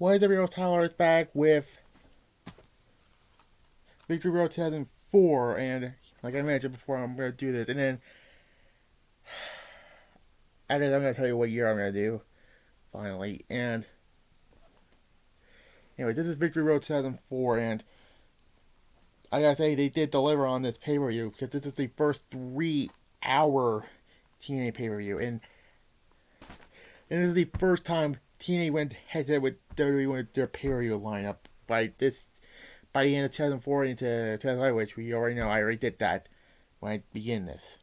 WWE title is back with Victory Road 2004, and like I mentioned before, I'm gonna do this, and then after that, I'm gonna tell you what year I'm gonna do finally. And anyway, this is Victory Road 2004, and I gotta say they did deliver on this pay per view because this is the first 3 hour TNA pay per view, and this is the first time TNA went head to head with WWE with their pay per view lineup. By the end of 2004 into 2005, which we already know, I already did that when I begin this.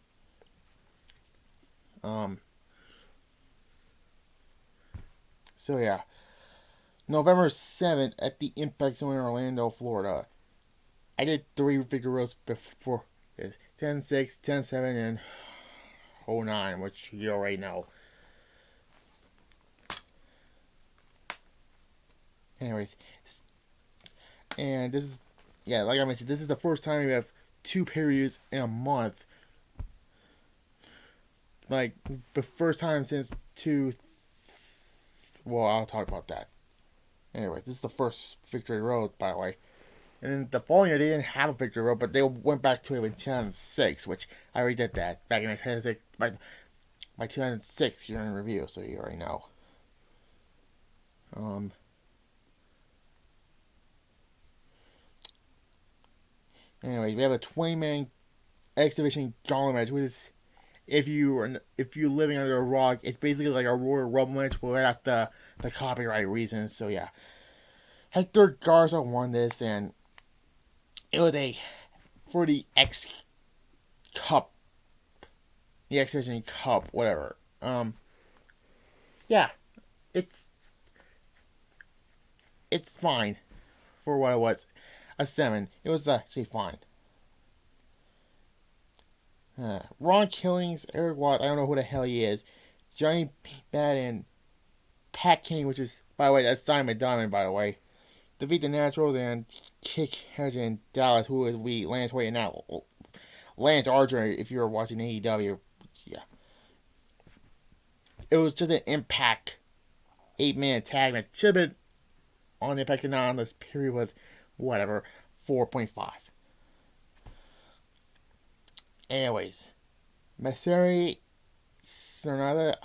Um. So yeah, November 7th at the Impact Zone in Orlando, Florida. I did 3 Victory Roads before this: 10-6, 10-7, and 09, which you already know. Anyways, and this is, yeah, like I mentioned, this is the first time we have 2 periods in a month. Like, the first time since two. Well, I'll talk about that. Anyways, this is the first Victory Road, by the way. And then the following year, they didn't have a Victory Road, but they went back to it in 2006, which I already did that back in 2006. By 2006, you're in review, so you already know. Um, Anyway, we have a 20-man exhibition gauntlet match, which is, if you're living under a rock, it's basically like a Royal Rumble match, but without the copyright reasons. So yeah, Hector Garza won this, and it was for the Cup, the Exhibition Cup, whatever. Yeah, it's it's fine for what it was. A 7. It was actually fine. Ron Killings, Eric Watts, I don't know who the hell he is. Johnny Bad and Pat King, which is, by the way, that's Simon Diamond, by the way. Defeat the Naturals and kick Hedge and Dallas, who is we Lance Wade and now Lance Archer, if you're watching AEW. Yeah. It was just an Impact 8-man tag match. Should have been on the Impact, and not on this period with whatever, 4.5. Anyways, Masari Sonata,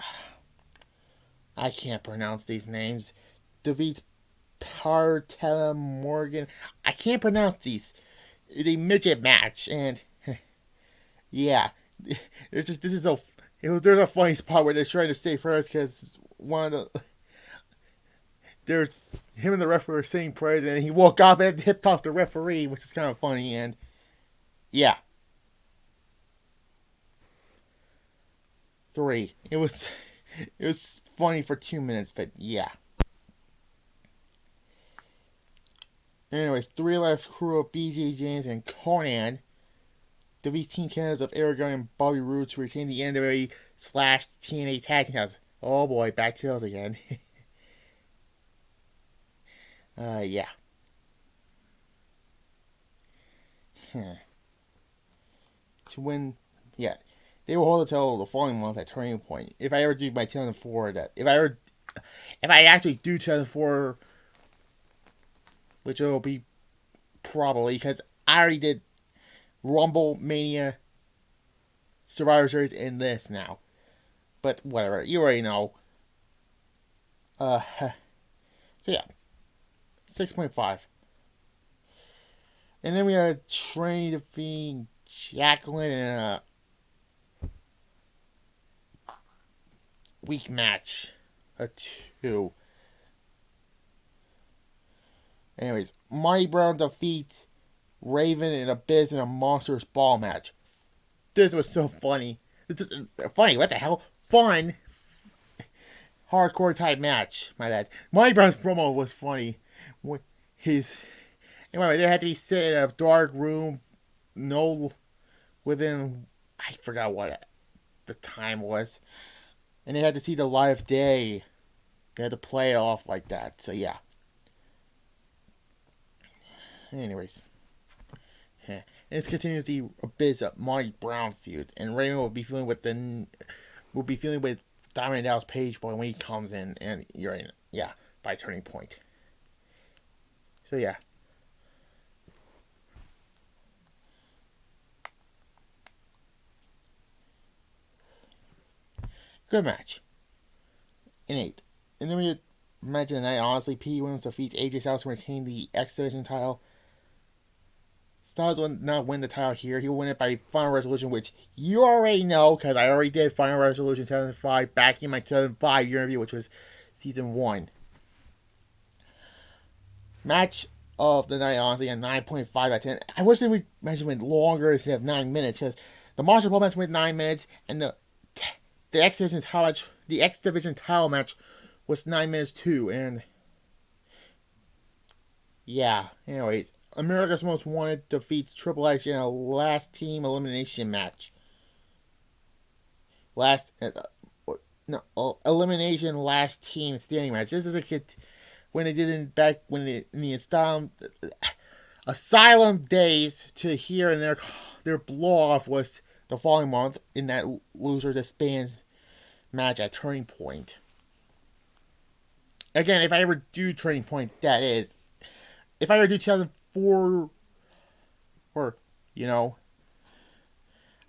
I can't pronounce these names, defeats Partella Morgan. I can't pronounce these. It's a midget match, and yeah, there's a funny spot where they're trying to stay first because one of the there's him and the referee are saying prayers, and he woke up and hip tossed the referee, which is kind of funny, and yeah. 3. It was funny for 2 minutes, but yeah. Anyway, 3 left crew of BJ James and Conan defeats Team Canada's of Aragon and Bobby Roode to retain the NWA / TNA tag team titles. Oh boy, back to those again. Yeah. To win, yeah. They will hold until the following month at Turning Point. If I ever do my 2004, if I actually do 2004, which it'll be probably because I already did Rumble, Mania, Survivor Series, and this now. But whatever, you already know. Uh, so yeah, 6.5. And then we had Train defeating Jacqueline in a weak match. A 2. Anyways, Marty Brown defeats Raven and Abyss in a Monsters Ball match. This was so funny. This is funny. What the hell? Fun. Hardcore type match. My bad. Marty Brown's promo was funny. Anyway, they had to be set in a dark room. No, within, I forgot what the time was, and they had to see the light of day. They had to play it off like that. So yeah. Anyways, and this continues the Abyss Marty Brown feud, and Raven will be feeling with Diamond Dallas Page Boy when he comes in, and you're in, yeah, by Turning Point. So yeah. Good match. In 8th. And then we match of the night, honestly, Pete Williams defeats AJ Styles to retain the X Division title. Styles will not win the title here. He will win it by final resolution, which you already know because I already did final resolution 2005 back in my 2005 year review, which was season 1. Match of the night, honestly, a 9.5 out of 10. I wish the match went longer instead of 9 minutes because the Monster Ball match went 9 minutes and the X Division title match was 9 minutes too. And yeah, anyways, America's Most Wanted defeats Triple H in a last team elimination match. Elimination last team standing match. This is a kid when they did in the Asylum days to here, and their blow off was the following month in that loser disbands match at Turning Point. Again, if I ever do Turning Point, that is. If I ever do 2004, or, and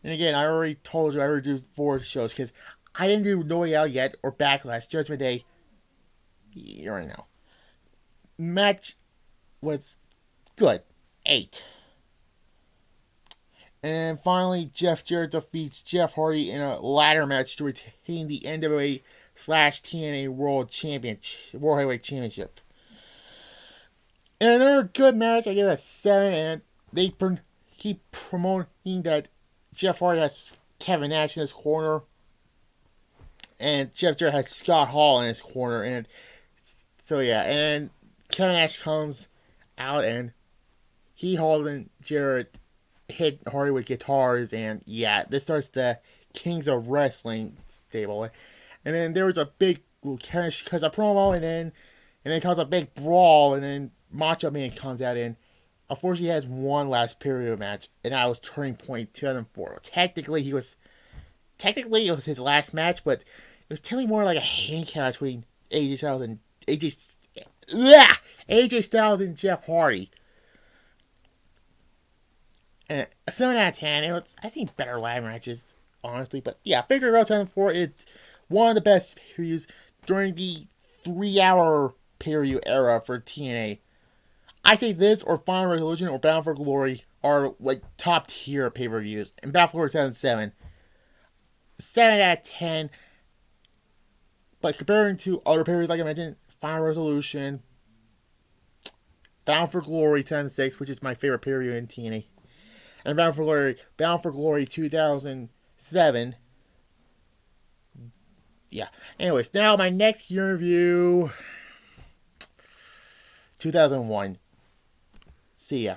again, I already told you I already do 4 shows, because I didn't do No Way Out yet, or Backlash, Judgment Day, you already know. Match was good. 8. And finally, Jeff Jarrett defeats Jeff Hardy in a ladder match to retain the NWA/TNA World Heavyweight Championship. And another good match, I give it a 7, and they keep promoting that Jeff Hardy has Kevin Nash in his corner, and Jeff Jarrett has Scott Hall in his corner, and so yeah, and Kevin Nash comes out, and Hall and Jarrett hit Hardy with guitars, and yeah, this starts the Kings of Wrestling stable. And then there was a big because a promo, and then comes a big brawl, and then Macho Man comes out, and unfortunately he has one last period match, and that was Turning Point 2004. Technically it was his last match, but it was technically more like a handicap match between AJ Styles and Jeff Hardy. And a 7 out of 10. I've seen better ladder matches, honestly. But yeah, Victory Road 2004 is one of the best pay-per-views during the 3-hour pay-per-view era for TNA. I say this or Final Resolution or Bound for Glory are like top tier pay-per-views. And Bound for Glory 2007, 7 out of 10. But comparing to other pay-per-views like I mentioned, Final Resolution, Bound for Glory 2006, which is my favorite pay-per-view in TNA, and Bound for Glory 2007. Yeah. Anyways, now my next year review, 2001. See ya.